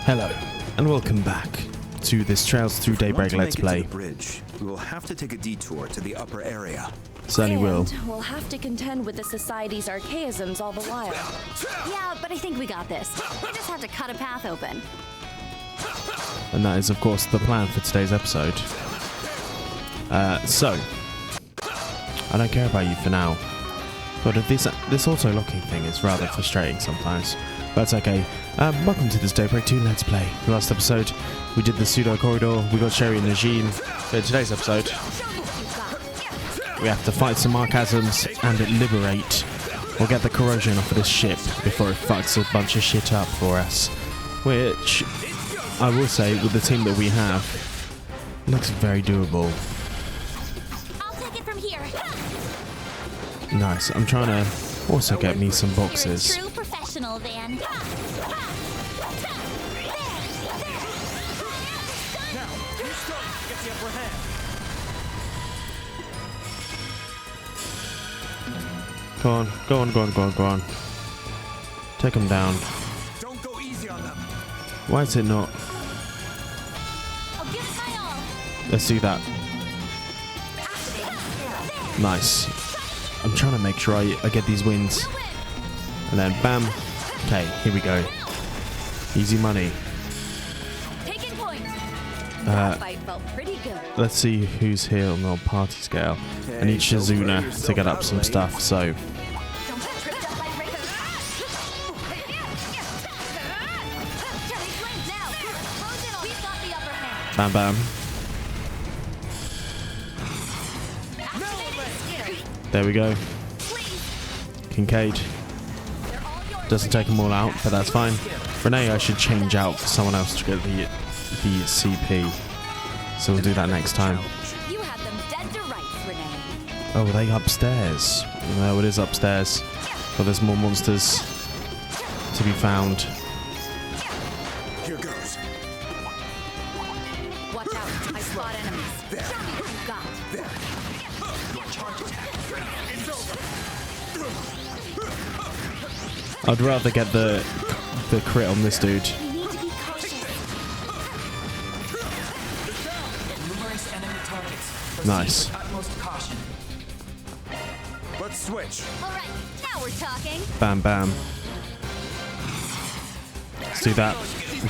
Hello, and welcome back to this Trails Through Daybreak Let's Play. To the bridge, we will have to take a detour to the upper area. Certainly will. We'll have to contend with the Society's archaisms all the while. Yeah, but I think we got this. We just have to cut a path open. And that is, of course, the plan for today's episode. So, I don't care about you for now, but this auto-locking thing is rather frustrating sometimes. But that's okay. Welcome to this Daybreak II Let's Play. Last episode, we did the pseudo corridor, we got Sherry and Najim. So in today's episode, we have to fight some Archasms and liberate, or get the corrosion off of this ship before it fucks a bunch of shit up for us. Which, I will say, with the team that we have, looks very doable. I'll take it from here. Nice. I'm trying to also get me some boxes. You're a true professional, Van. Go on, go on, go on, go on, go on. Take them down. Don't go easy on them. Why is it not? I'll give it my all. Let's do that. Nice. I'm trying to make sure I get these wins. And then bam. Okay, here we go. Easy money. Taking point. That fight felt pretty good. Let's see who's here on the party scale. I need Shizuna to get up some stuff, so... Don't get tripped up by Rico's. Jelly flames now. Close in. We've got the upper hand. Bam bam. There we go. Kincaid. Doesn't take them all out, but that's fine. Renee, I should change out for someone else to get the CP. So we'll do that next time. You had them dead to rights, Renee. Oh, are they upstairs? No, it is upstairs. But there's more monsters to be found. Here goes. Watch out. I spot enemies. There. You got. There. Your charge attack. It's over. I'd rather get the crit on this dude. We need to be cautious. Numerous enemy targets. Proceed Nice. with utmost caution. Let's switch. All right, now we're talking. Bam bam. Let's do that.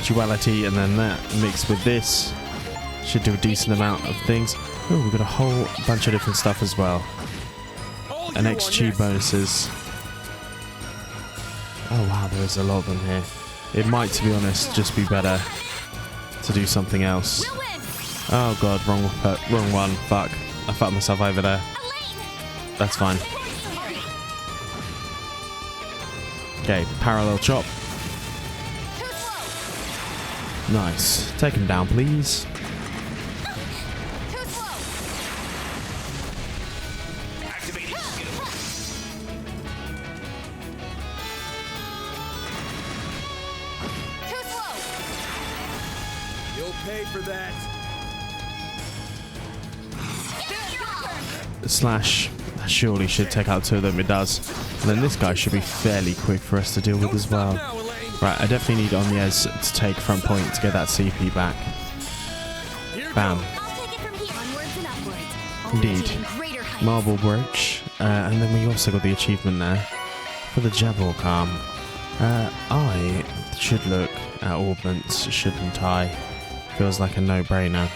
Duality and then that mixed with this. Should do a decent amount of things. Oh, we've got a whole bunch of different stuff as well. And XG bonuses. Oh wow, there is a lot of them here. It might, to be honest, just be better to do something else. We'll win. Oh god, wrong one. Fuck. I fucked myself over there. Elaine. That's fine. Okay, parallel chop. Too slow. Nice. Take him down, please. Too slow. Activating skill. Too slow. You'll pay for that. Slash surely should take out two of them. It does. And then this guy should be fairly quick for us to deal with as well. Right, I definitely need Onyez to take front point to get that CP back. Bam. I'll take it from here. Onwards and upwards. Indeed. Achieving greater heights. Marble brooch. And then we also got the achievement there for the Jabal Calm. I should look at augments, shouldn't I? Feels like a no-brainer.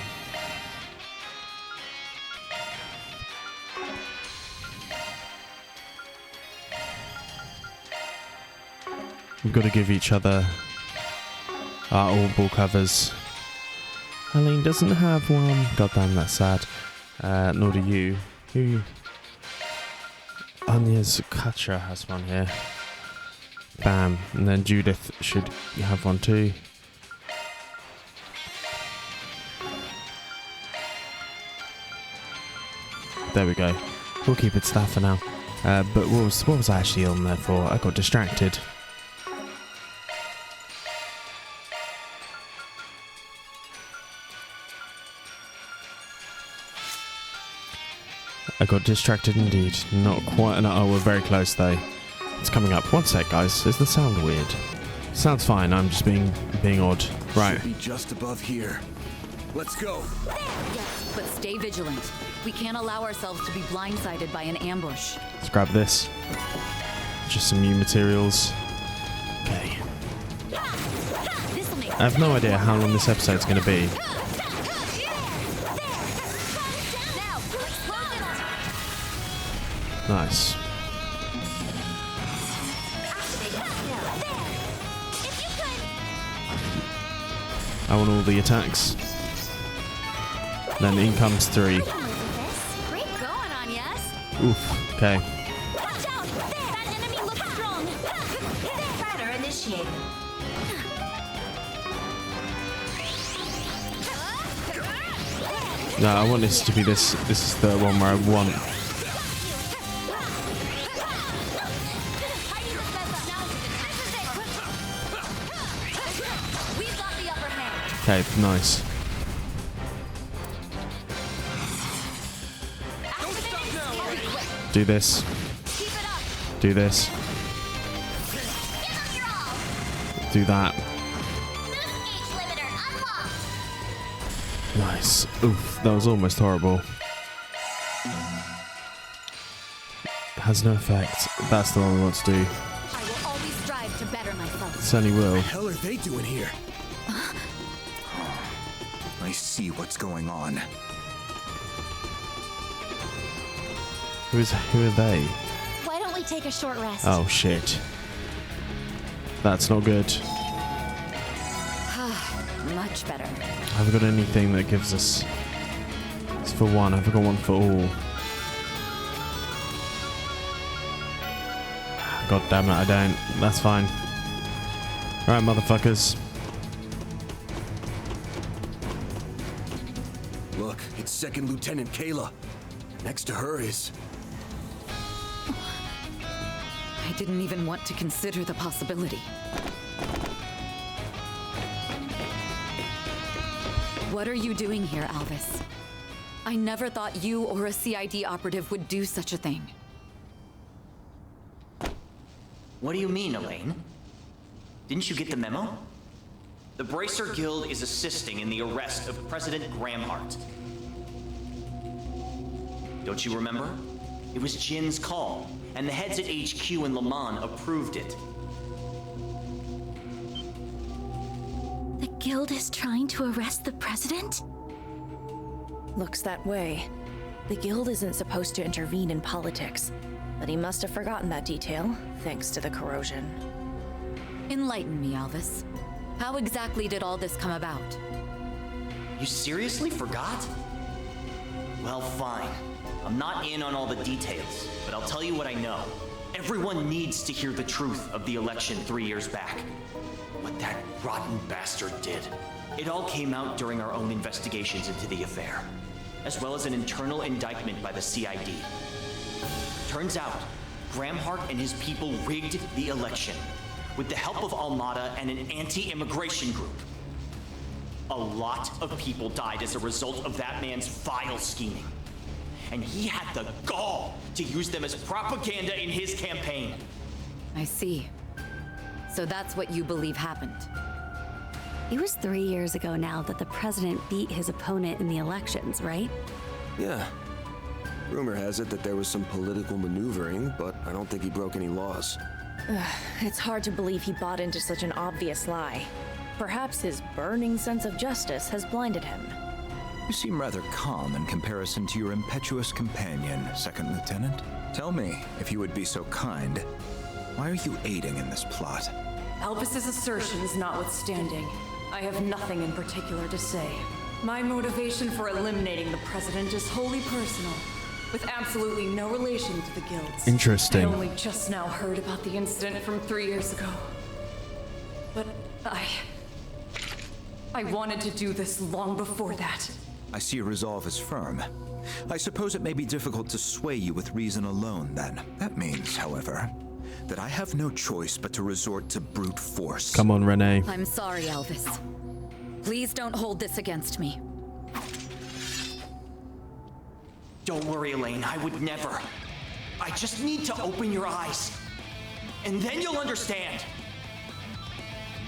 We've got to give each other our all-ball covers. Elaine doesn't have one. God damn, that's sad. Nor do you. Who? Anya's Katra has one here. Bam. And then Judith should have one too. There we go. We'll keep it to that for now. But what was I actually on there for? I got distracted. I got distracted indeed. Not quite. No, oh, we're very close though. It's coming up. One sec, guys. Is the sound weird? Sounds fine. I'm just being odd. Right. Should be just above here. Let's go. Yes, but stay vigilant. We can't allow ourselves to be blindsided by an ambush. Let's grab this. Just some new materials. Okay. This'll make I have no idea how long this episode's going to be. Now, explode it. Nice. If you could. I want all the attacks. Then in comes 3. Great going on, yes? Oof. Okay. Watch out! That enemy looks strong. Batter initiated. No, I want this to be this. This is the one where I want. We've got the upper hand. Okay, nice. Do this. Keep it up. Do this. Give us your all. Do that. Boost gauge limiter unlocked. Nice. Oof, that was almost horrible. Has no effect. That's the one we want to do. I will always strive to better myself. Certainly will. What the hell are they doing here? I see what's going on. Who are they? Why don't we take a short rest? Oh shit. That's not good. Much better. I haven't got anything that gives us. It's for one. I haven't got one for all. God damn it, I don't. That's fine. Alright, motherfuckers. Look, it's Second Lieutenant Kayla. Next to her is... I didn't even want to consider the possibility. What are you doing here, Alvis? I never thought you or a CID operative would do such a thing. What do you mean, Elaine? Didn't you get the memo? The Bracer Guild is assisting in the arrest of President Gramhart. Don't you remember? It was Jin's call, and the heads at HQ in Le Mans approved it. The guild is trying to arrest the president? Looks that way. The guild isn't supposed to intervene in politics, but he must have forgotten that detail, thanks to the corrosion. Enlighten me, Alvis. How exactly did all this come about? You seriously forgot? Well, fine. I'm not in on all the details, but I'll tell you what I know. Everyone needs to hear the truth of the election 3 years back. What that rotten bastard did. It all came out during our own investigations into the affair, as well as an internal indictment by the CID. Turns out, Gramhart and his people rigged the election with the help of Almada and an anti-immigration group. A lot of people died as a result of that man's vile scheming. And he had the gall to use them as propaganda in his campaign. I see. So that's what you believe happened. It was 3 years ago now that the president beat his opponent in the elections, right? Yeah. Rumor has it that there was some political maneuvering, but I don't think he broke any laws. It's hard to believe he bought into such an obvious lie. Perhaps his burning sense of justice has blinded him. You seem rather calm in comparison to your impetuous companion, Second Lieutenant. Tell me, if you would be so kind, why are you aiding in this plot? Alvis's assertions notwithstanding, I have nothing in particular to say. My motivation for eliminating the president is wholly personal, with absolutely no relation to the guilds. Interesting. I only just now heard about the incident from 3 years ago. But I wanted to do this long before that. I see your resolve is firm. I suppose it may be difficult to sway you with reason alone, then. That means, however, that I have no choice but to resort to brute force. Come on, Renee. I'm sorry, Alvis. Please don't hold this against me. Don't worry, Elaine, I would never. I just need to open your eyes. And then you'll understand.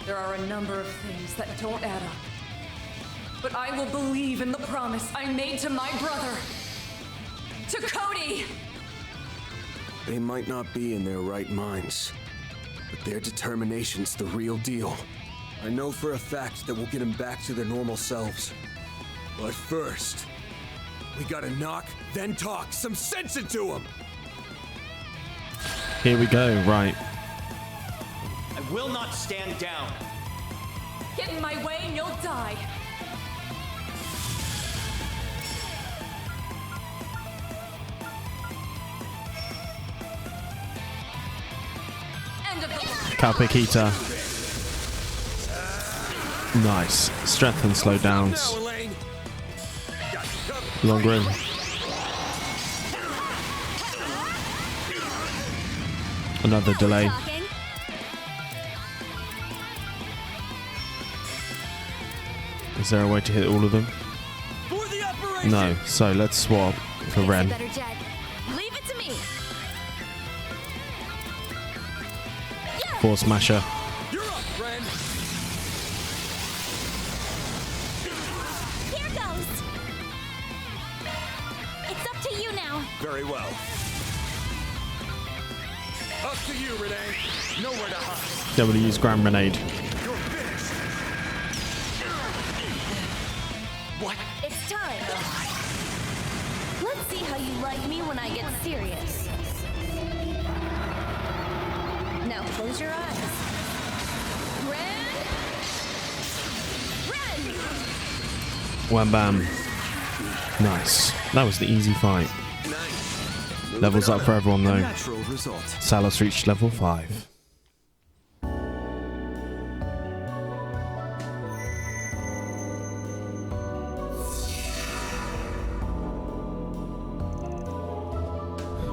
There are a number of things that don't add up. But I will believe in the promise I made to my brother. To Cody! They might not be in their right minds, but their determination's the real deal. I know for a fact that we'll get them back to their normal selves. But first, we gotta knock, then talk some sense into them! Here we go, right. I will not stand down. Get in my way and you'll die. End of the line. Kalpikita. Nice. Strength and slow downs. Long ring. Another delay. Is there a way to hit all of them? No, so let's swap for Ren. Better jet. Leave it to me. Force Smasher. You're up, Ren! Here goes. It's up to you now. Very well. Up to you, Renee. Nowhere to hide. Able to use Grand Grenade. You're finished. What? It's time. Let's see how you like me when I get serious. Now close your eyes. Ren! Wham bam. Nice. That was the easy fight. Levels up for everyone though. Natural result. Salos reached level 5.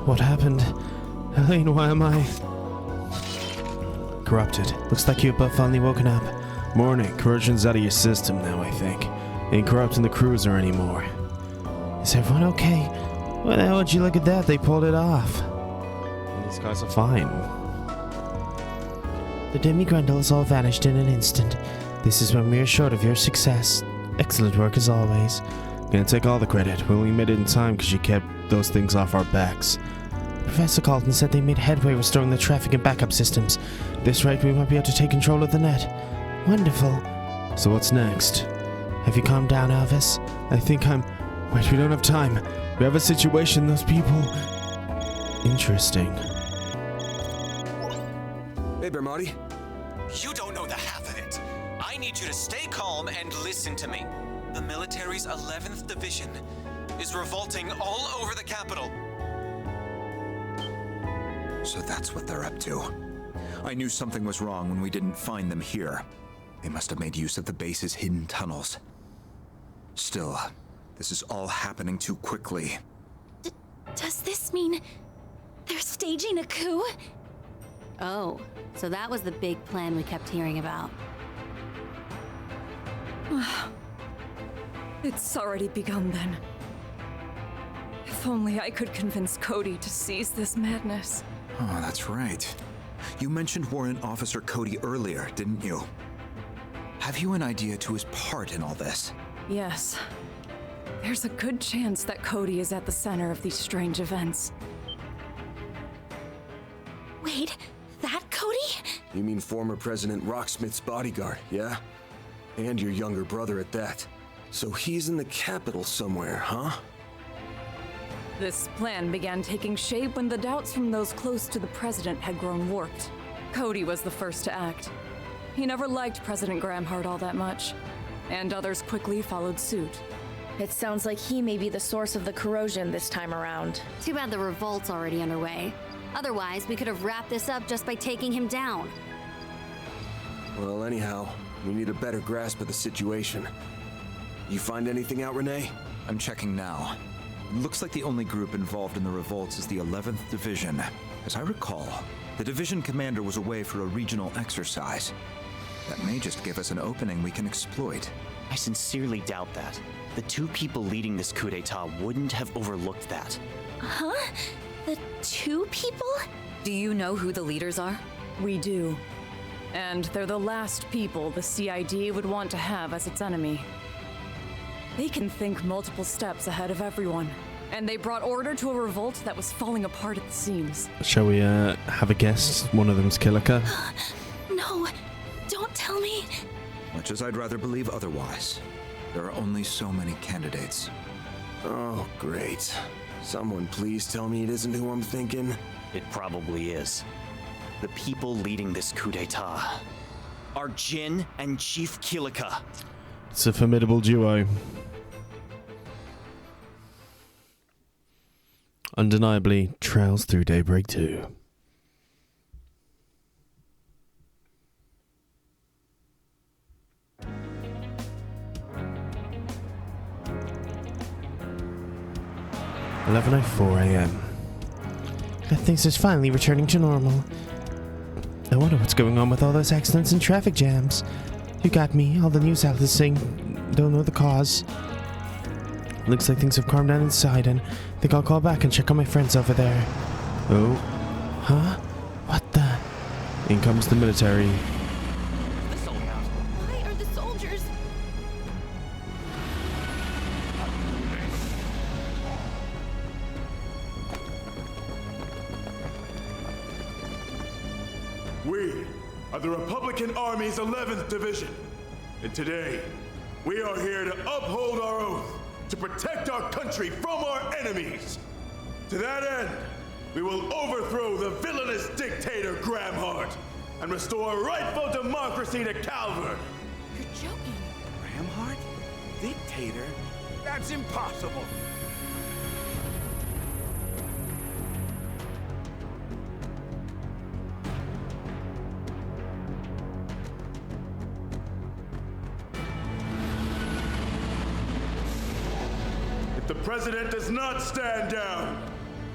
What happened? Elaine, why am I corrupted? Looks like you've both finally woken up. Morning, corrosion's out of your system now, I think. Ain't corrupting the cruiser anymore. Is everyone okay? Why the hell would you look at that? They pulled it off. These guys are fine. The Demi Grendel has all vanished in an instant. This is when we are assured of your success. Excellent work as always. Gonna take all the credit. We only made it in time because you kept those things off our backs. Professor Carlton said they made headway restoring the traffic and backup systems. At this rate, we might be able to take control of the net. Wonderful. So what's next? Have you calmed down, Elvis? I think I'm... Wait, we don't have time. We have a situation, those people... Interesting. Hey, Bermotti. You don't know the half of it. I need you to stay calm and listen to me. The military's 11th Division is revolting all over the capital. So that's what they're up to. I knew something was wrong when we didn't find them here. They must have made use of the base's hidden tunnels. Still, this is all happening too quickly. Does this mean they're staging a coup? Oh, so that was the big plan we kept hearing about. It's already begun then. If only I could convince Cody to seize this madness. Oh, that's right. You mentioned Warrant Officer Cody earlier, didn't you? Have you an idea to his part in all this? Yes. There's a good chance that Cody is at the center of these strange events. Wait, that Cody? You mean former President Rocksmith's bodyguard, yeah? And your younger brother at that. So he's in the capital somewhere, huh? This plan began taking shape when the doubts from those close to the president had grown warped. Cody was the first to act. He never liked President Gramhart all that much, and others quickly followed suit. It sounds like he may be the source of the corrosion this time around. Too bad the revolt's already underway. Otherwise, we could have wrapped this up just by taking him down. Well, anyhow, we need a better grasp of the situation. You find anything out, Renee? I'm checking now. Looks like the only group involved in the revolts is the 11th Division. As I recall, the division commander was away for a regional exercise. That may just give us an opening we can exploit. I sincerely doubt that. The two people leading this coup d'etat wouldn't have overlooked that. Huh? The two people? Do you know who the leaders are? We do. And they're the last people the CID would want to have as its enemy. They can think multiple steps ahead of everyone. And they brought order to a revolt that was falling apart at the seams. Shall we have a guess? One of them's Kilika? No, don't tell me. Much as I'd rather believe otherwise, there are only so many candidates. Oh, great. Someone please tell me it isn't who I'm thinking. It probably is. The people leading this coup d'etat are Jin and Chief Kilika. It's a formidable duo. Undeniably trails through Daybreak 2. "11:04 a.m. Things is finally returning to normal. I wonder what's going on with all those accidents and traffic jams. You got me. All the news outlets saying don't know the cause. Looks like things have calmed down inside, and I think I'll call back and check on my friends over there." Oh. Huh? What the? In comes the military. Why are the soldiers? We are the Republican Army's 11th Division, and today we are here to uphold our oath to protect our country from our enemies. To that end, we will overthrow the villainous dictator Gramhart and restore rightful democracy to Calavard. You're joking. Gramhart? Dictator? That's impossible. If the president does not stand down,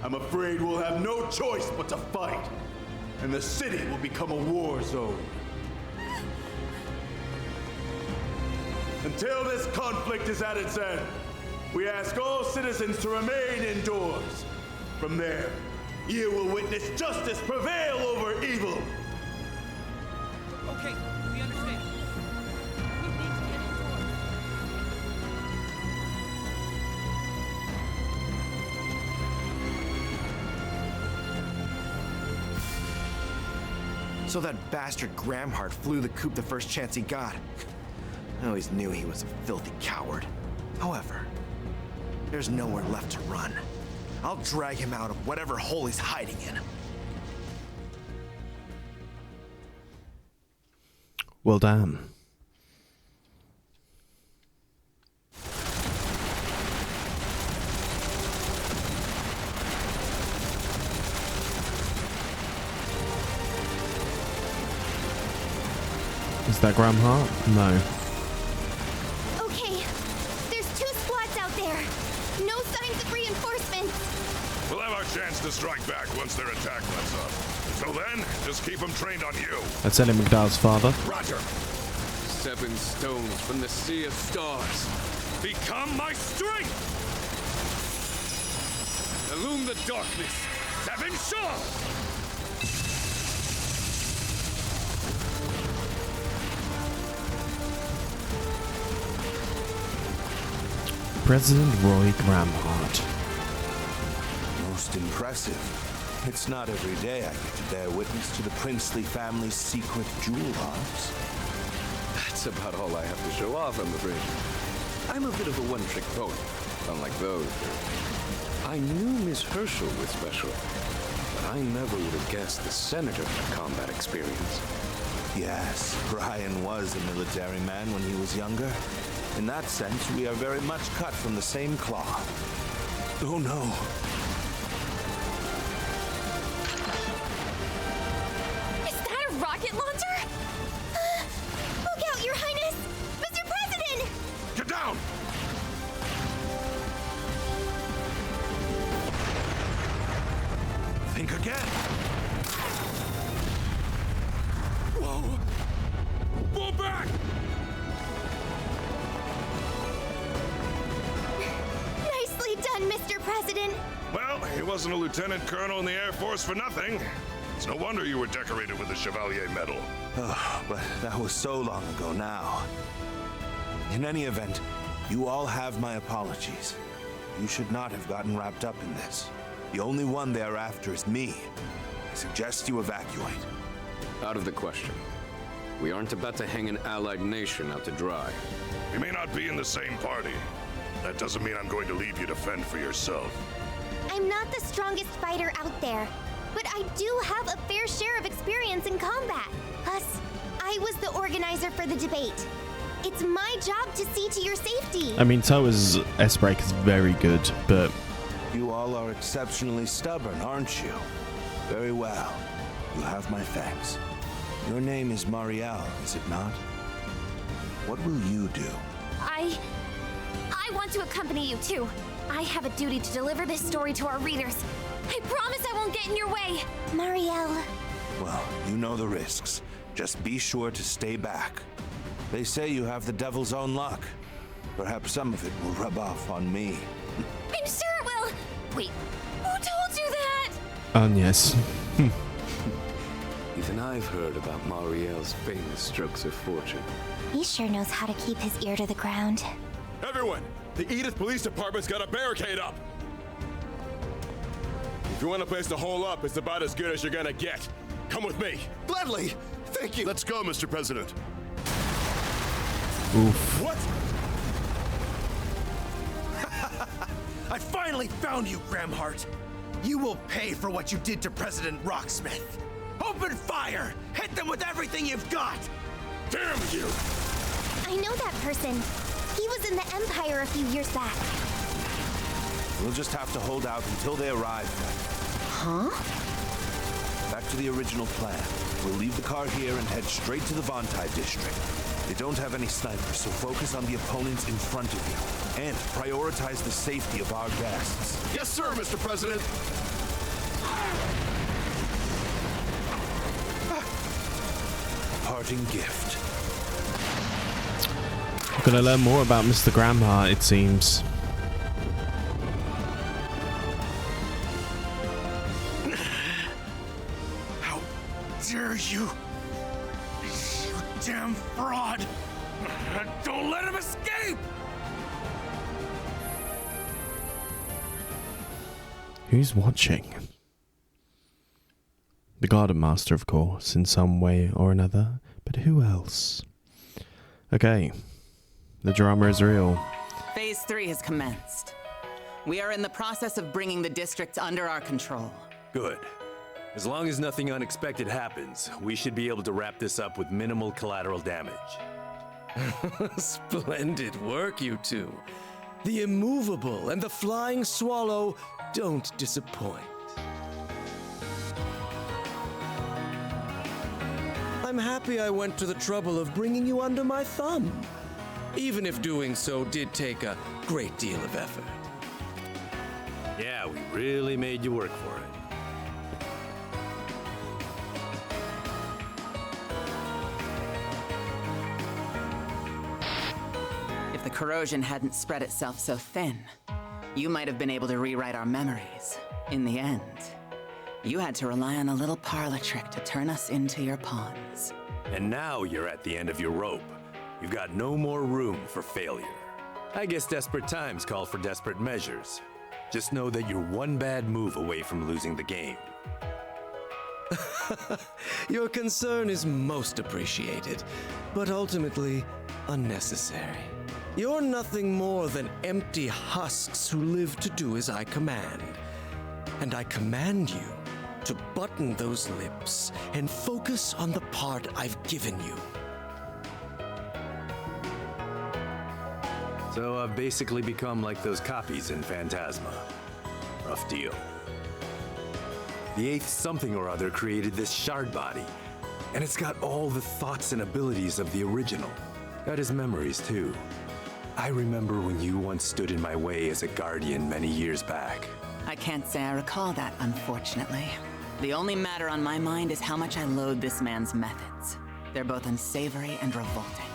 I'm afraid we'll have no choice but to fight, and the city will become a war zone. Until this conflict is at its end, we ask all citizens to remain indoors. From there, you will witness justice prevail over evil. Okay, we understand. We need to get indoors. So that bastard Gramhart flew the coop the first chance he got. I always knew he was a filthy coward. However, there's nowhere left to run. I'll drag him out of whatever hole he's hiding in. Well, damn. Is that Gramhart? No. Okay, there's 2 squads out there. No signs of reinforcements. We'll have our chance to strike back once their attack lets up. Until then, just keep them trained on you. That's Ellie McDowell's father. Roger. 7 stones from the sea of stars. Become my strength! Illume the darkness. 7 sharp! President Roy Gramhart. Most impressive. It's not every day I get to bear witness to the princely family's secret jewel arms. That's about all I have to show off, I'm afraid. I'm a bit of a one-trick pony, unlike those. I knew Miss Herschel was special, but I never would have guessed the senator had combat experience. Yes, Ryan was a military man when he was younger. In that sense, we are very much cut from the same cloth. Oh no. Is that a rocket launcher? Look out, Your Highness! Mr. President! Get down! Think again. Whoa! Fall back! Nicely done, Mr. President. Well, he wasn't a lieutenant colonel in the Air Force for nothing. It's no wonder you were decorated with the Chevalier medal. Oh, but that was so long ago now. In any event, you all have my apologies. You should not have gotten wrapped up in this. The only one they're after is me. I suggest you evacuate. Out of the question. We aren't about to hang an allied nation out to dry. We may not be in the same party. That doesn't mean I'm going to leave you to fend for yourself. I'm not the strongest fighter out there, but I do have a fair share of experience in combat. Plus, I was the organizer for the debate. It's my job to see to your safety. I mean, so is S-Break is very good, but... You all are exceptionally stubborn, aren't you? Very well. You have my thanks. Your name is Marielle, is it not? What will you do? I want to accompany you too. I have a duty to deliver this story to our readers. I promise I won't get in your way. Marielle. Well, you know the risks. Just be sure to stay back. They say you have the devil's own luck. Perhaps some of it will rub off on me. I'm sure it will. Wait, who told you that? Yes. Even I've heard about Marielle's famous strokes of fortune. He sure knows how to keep his ear to the ground. Everyone, the Edith Police Department's got a barricade up. If you want a place to hole up, it's about as good as you're gonna get. Come with me. Gladly. Thank you. Let's go, Mr. President. Oof. What? I finally found you, Gramhart. You will pay for what you did to President Rocksmith. Open fire! Hit them with everything you've got! Damn you! I know that person. He was in the Empire a few years back. We'll just have to hold out until they arrive. Huh? Back to the original plan. We'll leave the car here and head straight to the Vontai district. They don't have any snipers, so focus on the opponents in front of you. And prioritize the safety of our guests. Yes, sir, Mr. President. Parting gift. We're gonna learn more about Mr. Gramhart, it seems. How dare you! You damn fraud! Don't let him escape! Who's watching? The Garden Master, of course, in some way or another. But who else? Okay. The drama is real. Phase 3 has commenced. We are in the process of bringing the districts under our control. Good. As long as nothing unexpected happens, we should be able to wrap this up with minimal collateral damage. Splendid work, you two. The immovable and the flying swallow don't disappoint. I'm happy I went to the trouble of bringing you under my thumb, even if doing so did take a great deal of effort. Yeah, we really made you work for it. If the corrosion hadn't spread itself so thin, you might have been able to rewrite our memories. In the end, you had to rely on a little parlor trick to turn us into your pawns. And now you're at the end of your rope. You've got no more room for failure. I guess desperate times call for desperate measures. Just know that you're one bad move away from losing the game. Your concern is most appreciated, but ultimately unnecessary. You're nothing more than empty husks who live to do as I command. And I command you to button those lips and focus on the part I've given you. So I've basically become like those copies in Phantasma. Rough deal. The eighth something or other created this shard body, and it's got all the thoughts and abilities of the original. Got his memories too. I remember when you once stood in my way as a guardian many years back. I can't say I recall that, unfortunately. The only matter on my mind is how much I loathe this man's methods. They're both unsavory and revolting.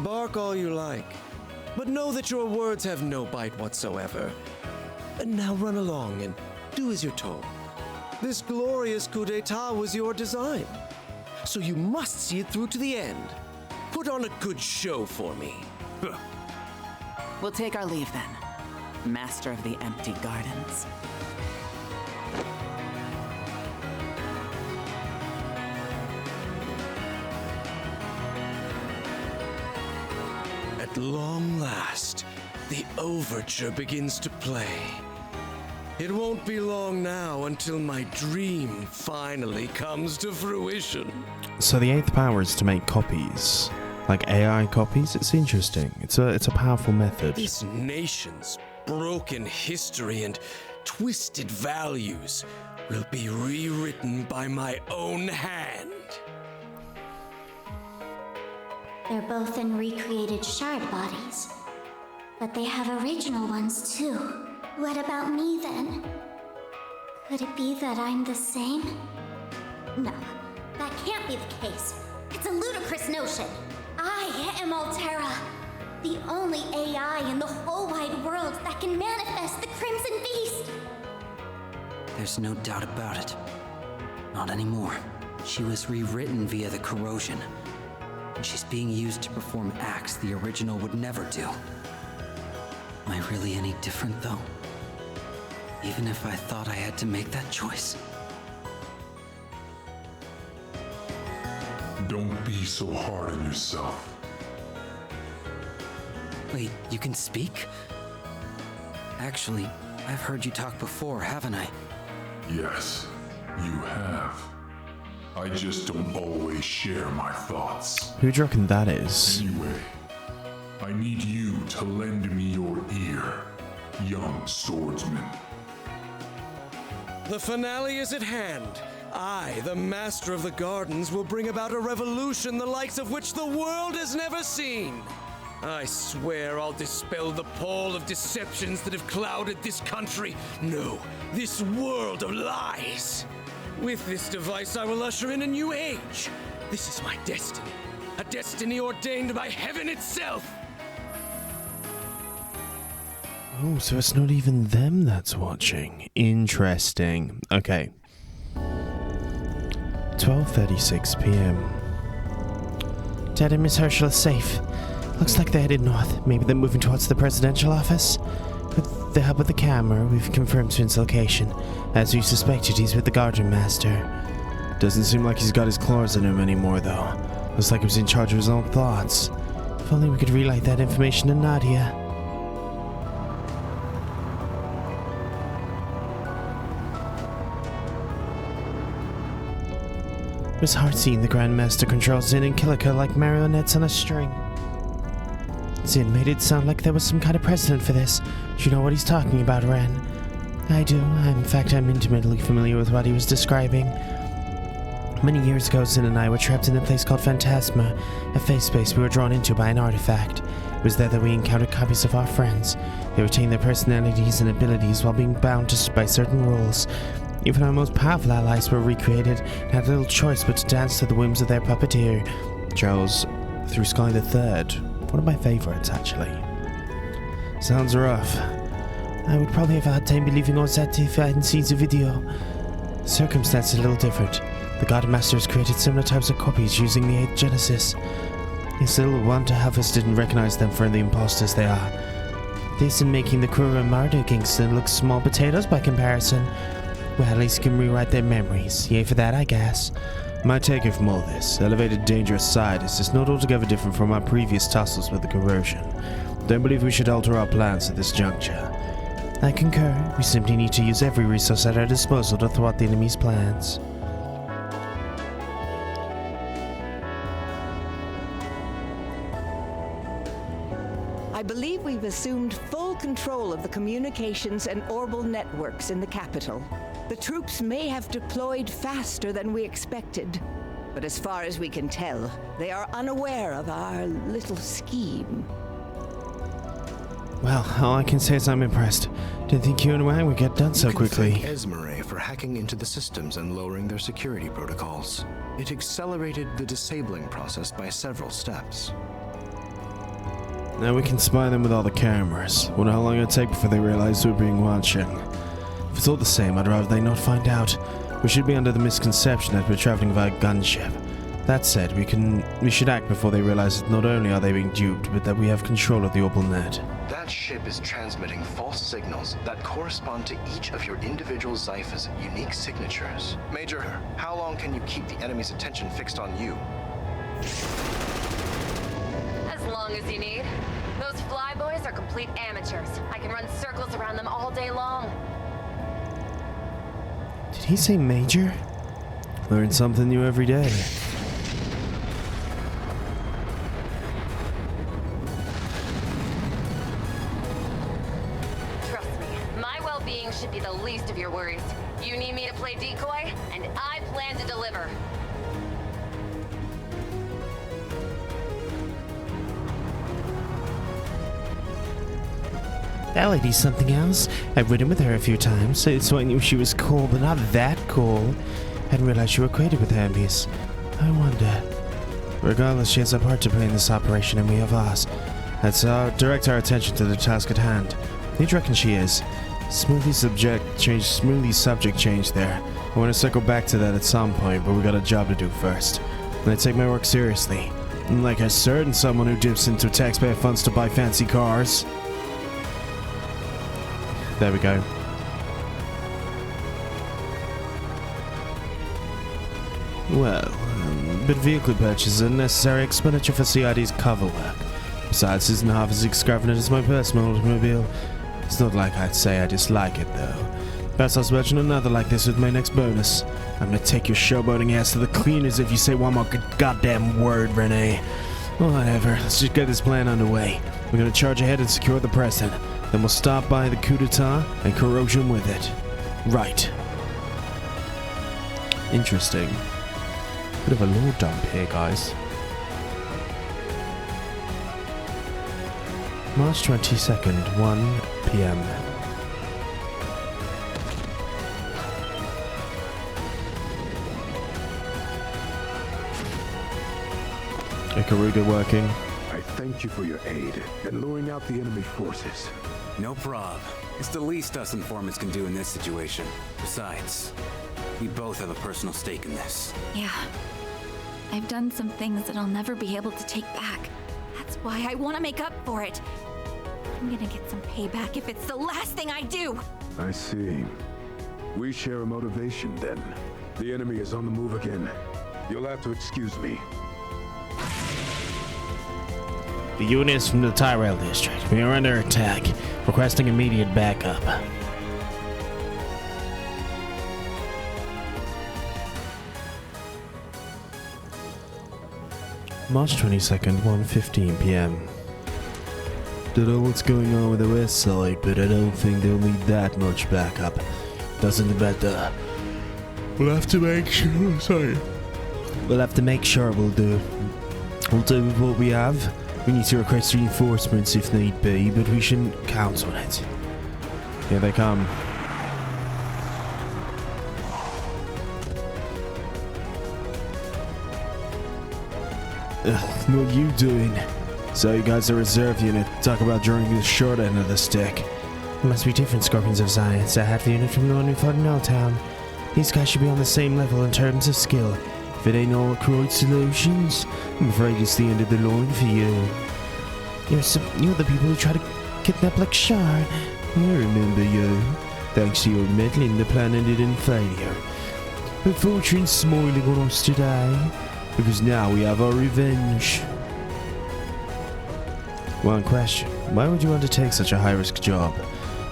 Bark all you like, but know that your words have no bite whatsoever. And now run along and do as you're told. This glorious coup d'etat was your design. So you must see it through to the end. Put on a good show for me. We'll take our leave then, Master of the Empty Gardens. At long last, the overture begins to play. It won't be long now until my dream finally comes to fruition. So the eighth power is to make copies, like AI copies. It's interesting. It's a powerful method. This nation's broken history and twisted values will be rewritten by my own hand. They're both in recreated shard bodies, but they have original ones too. What about me then? Could it be that I'm the same? No, that can't be the case. It's a ludicrous notion. I am Altera, the only AI in the whole wide world that can manifest the Crimson Beast. There's no doubt about it. Not anymore. She was rewritten via the corrosion. And she's being used to perform acts the original would never do. Am I really any different, though? Even if I thought I had to make that choice? Don't be so hard on yourself. Wait, you can speak? Actually, I've heard you talk before, haven't I? Yes, you have. I just don't always share my thoughts. Who do you reckon that is? Anyway, I need you to lend me your ear, young swordsman. The finale is at hand. I, the Master of the Gardens, will bring about a revolution the likes of which the world has never seen. I swear I'll dispel the pall of deceptions that have clouded this country. No, this world of lies. With this device, I will usher in a new age. This is my destiny. A destiny ordained by heaven itself. Oh, so it's not even them that's watching. Interesting. Okay. 12:36 p.m. Dad and Miss Herschel are safe. Looks like they're headed north. Maybe they're moving towards the presidential office. With the help of the camera, we've confirmed Finn's location. As we suspected, he's with the Garden Master. Doesn't seem like he's got his claws in him anymore, though. Looks like he was in charge of his own thoughts. If only we could relay that information to Nadia. It was hard seeing the Grandmaster control Zin and Kilika like marionettes on a string. Zin made it sound like there was some kind of precedent for this. Do you know what he's talking about, Ren? I do. In fact, I'm intimately familiar with what he was describing. Many years ago, Zin and I were trapped in a place called Phantasma, a face space we were drawn into by an artifact. It was there that we encountered copies of our friends. They retained their personalities and abilities while being bound by certain rules. Even our most powerful allies were recreated and had little choice but to dance to the whims of their puppeteer, Charles through Sky the Third. One of my favorites, actually. Sounds rough. I would probably have a hard time believing all that if I hadn't seen the video. Circumstances are a little different. The God Masters created similar types of copies using the 8th Genesis. It's a little wonder Halfus didn't recognize them for the imposters they are. This and making the crew of Martyr Kingston look small potatoes by comparison. Well, at least you can rewrite their memories. Yay for that, I guess. My take from all this, elevated dangerous side, is just not altogether different from our previous tussles with the corrosion. Don't believe we should alter our plans at this juncture. I concur. We simply need to use every resource at our disposal to thwart the enemy's plans. I believe we've assumed full control of the communications and orbital networks in the capital. The troops may have deployed faster than we expected, but as far as we can tell, they are unaware of our little scheme. Well, all I can say is I'm impressed. Didn't think you and Wang would get done so quickly. Thank Esmeralda for hacking into the systems and lowering their security protocols. It accelerated the disabling process by several steps. Now we can spy them with all the cameras. Wonder how long it'll take before they realize we're being watching. If it's all the same, I'd rather they not find out. We should be under the misconception that we're traveling via gunship. That said, we should act before they realize that not only are they being duped, but that we have control of the orbital net. That ship is transmitting false signals that correspond to each of your individual Zypha's unique signatures. Major, how long can you keep the enemy's attention fixed on you? As long as you need. Those flyboys are complete amateurs. I can run circles around them all day long. Did he say Major? Learn something new every day. Trust me, my well-being should be the least of your worries. You need me to play decoy, and I plan to deliver. That lady's something else. I've ridden with her a few times, so I knew she was cool, but not that cool. Hadn't realized you were acquainted with Hermes. I wonder. Regardless, she has a part to play in this operation, and we have ours. Let's direct our attention to the task at hand. Who do you reckon she is? Smoothly subject change there. I want to circle back to that at some point, but we got a job to do first. And I take my work seriously. Like a certain someone who dips into taxpayer funds to buy fancy cars. There we go. Well, but vehicle purchase is a necessary expenditure for CID's cover work. Besides, it isn't half as extravagant as my personal automobile. It's not like I'd say I dislike it, though. Perhaps I'll mention another like this with my next bonus. I'm gonna take your showboating ass to the cleaners if you say one more goddamn word, Renee. Whatever, let's just get this plan underway. We're gonna charge ahead and secure the president. Then we'll stop by the coup d'etat and corrosion with it. Right. Interesting. Bit of a lore dump here, guys. March 22nd, 1 PM. Ikaruga working. I thank you for your aid in luring out the enemy forces. No prob. It's the least us informants can do in this situation. Besides, we both have a personal stake in this. Yeah. I've done some things that I'll never be able to take back. That's why I want to make up for it. I'm gonna get some payback if it's the last thing I do. I see. We share a motivation then. The enemy is on the move again. You'll have to excuse me. The units from the Tyrell district. We are under attack. Requesting immediate backup. March 22nd, 1:15 PM. Don't know what's going on with the west side, but I don't think they'll need that much backup. Doesn't matter. We'll have to make sure. Sorry. We'll have to make sure we'll do with what we have. We need to request reinforcements if need be, but we shouldn't count on it. Here they come. What are you doing? So you guys are a reserve unit. Talk about drawing the short end of the stick. It must be different Scorpions of Science. I have the unit from the one we fought in Milltown. These guys should be on the same level in terms of skill. If it ain't Arkride Solutions, I'm afraid it's the end of the line for you. You're the people who try to kidnap like Shard. I remember you. Thanks to your meddling, the plan ended in failure. But fortune's smiling on us today, because now we have our revenge. One question. Why would you undertake such a high-risk job?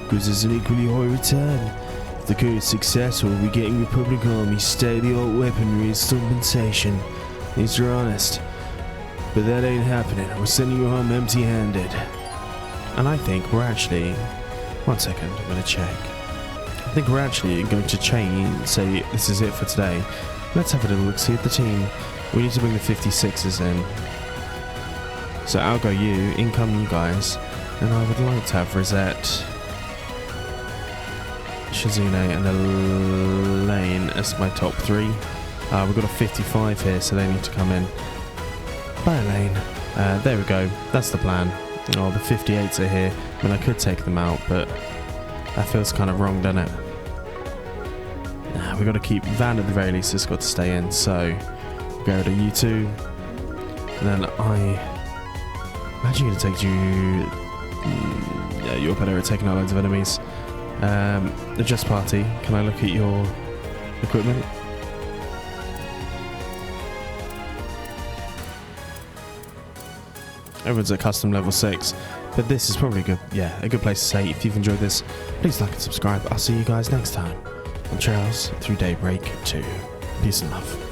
Because there's an equally high return. If the coup is successful, we'll be getting Republic Army state-of-the-art weaponry as compensation. These are honest. But that ain't happening. We're sending you home empty-handed. And I think we're actually... One second, I'm going to check. I think we're actually going to say this is it for today. Let's have a little look-see at the team. We need to bring the 56ers in. So I'll go you, in come you guys. And I would like to have Rosette, Shizune and Elaine as my top three. We've got a 55 here, so they need to come in. Bye, Elaine. There we go. That's the plan. Oh, the 58s are here. I mean, I could take them out, but that feels kind of wrong, doesn't it? Nah, we've got to keep Van at the very least. It's got to stay in. So go to you two, and then I'm actually going to take you. Yeah, you're better at taking out loads of enemies. The Just Party. Can I look at your equipment? Everyone's at custom level 6, but this is probably good. Yeah, a good place to say. If you've enjoyed this, please like and subscribe. I'll see you guys next time on Trails through Daybreak 2. Peace and love.